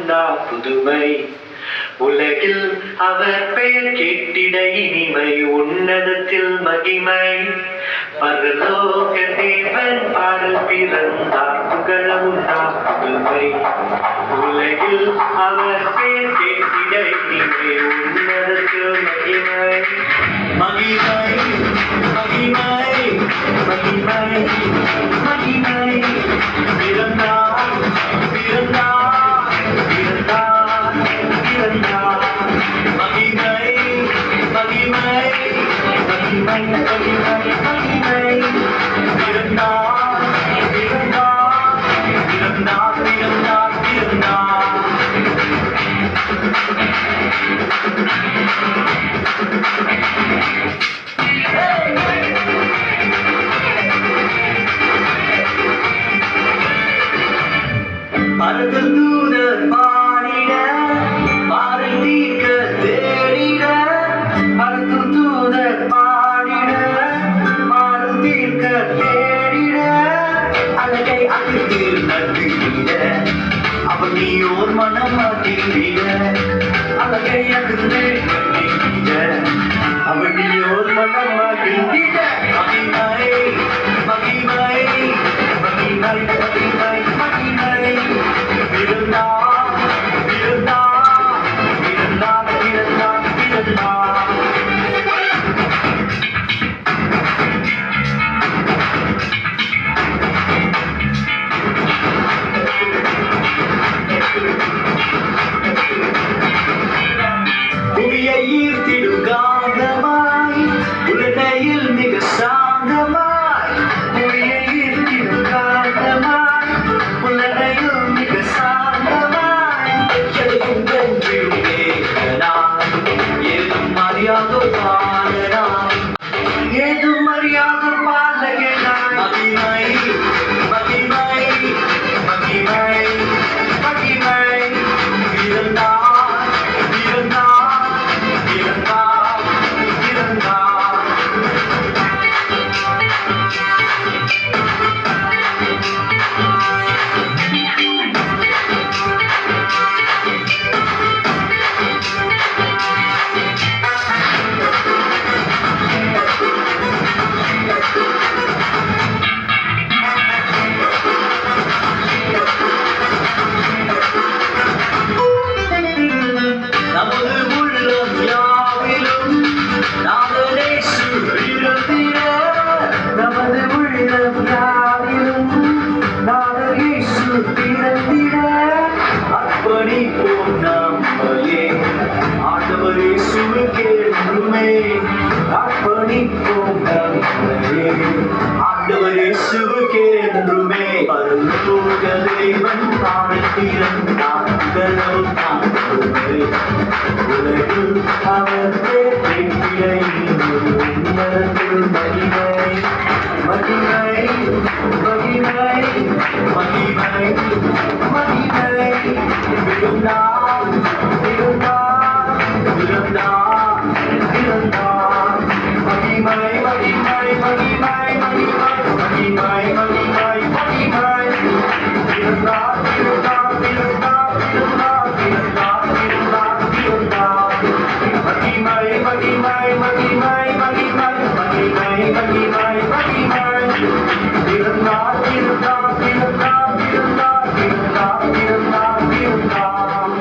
உண்டார் புதுமை. உலகில் அவர் பெயர் கேட்டிட இனிமை, உன்னதத்தில் மகிமை. பரலோக தேவன் பாடல் பிறந்தார், புகழ உண்டார் புதுமை. உலகில் அவர் பெயர் கேட்டிட இனிமை, உன்னதத்தில் மகிமை. மகிமை மகிமை மகிமை மகிமை. பிறந்தார் பிறந்தார் பிறந்தார் பிறந்தார். மகிமை மகிமை மகிமை மகிமை மகிமை. பிறந்தார் பிறந்தார் பிறந்தார் பிறந்தார் பிறந்தார். பரதல் தூதர் பாடிட, பாறை தீர்க்க தேடிட. பரதல் தூதர் பாடிட, பாறை தீர்க்க தேடிட. அழகை அதிர்த்தில் நட்டிட, அவன் நீயோர் மனம் மாட்டிட. அழகை அதிர்த்தில் நட்டிட, அவன் நீயோர் மனம் மாட்டிட. மகிமை மகிமை மகிமை மகிமை மகிமை. பிறந்தார் பிறந்தார் பிறந்தார் பிறந்தார் பிறந்தார். புவியை ஈர்த்திடும் காந்தமாய், உலகையில் மிக சாந்தமாய். புவியை ஈர்த்திடும் காந்தமாய், உலகையில் மிக சாந்தமாய். எதையும் வென்றிடும் தேவனாய், ஏதும் அறியாத பாலனாய், ஏதும் அறியாத பாலகனாய். மகிமை மகிமை மகிமை மகிமை. பிறந்தார் பிறந்தார் பிறந்தார் பிறந்தார். நமது உள்ளம் யாவிலும் நாதனேசு பிறந்திட. நமது உள்ளம் யாவிலும் நாதனேசு பிறந்திட. அர்ப்பணிப்போம் நம்மையே ஆண்டவர் இயேசுவுக்கே என்றுமே. அர்ப்பணிப்போம் நம்மையே ஆண்டவர் இயேசுவுக்கே என்றுமே. பரலோக தேவன் தாழ் பிறந்தார், புகழவும் நான் புதுமை. உலகில் அவர் பெயர் கேட்டிட இனிமை, உன்னதத்தில் மகிமை. மகிமை மகிமை மகிமை மகிமை. பிறந்தார் பிறந்தார் பிறந்தார் பிறந்தார். மகிமை மகிமை மகிமை மகிமை மகிமை மகிமை மகிமை. பிறந்தார் பிறந்தார் பிறந்தார் பிறந்தார் பிறந்தார் பிறந்தார் பிறந்தார். மகிமை மகிமை மகிமை மகிமை மகிமை மகிமை மகிமை. பிறந்தார் பிறந்தார் பிறந்தார் பிறந்தார் பிறந்தார் பிறந்தார் பிறந்தார்.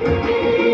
ஆ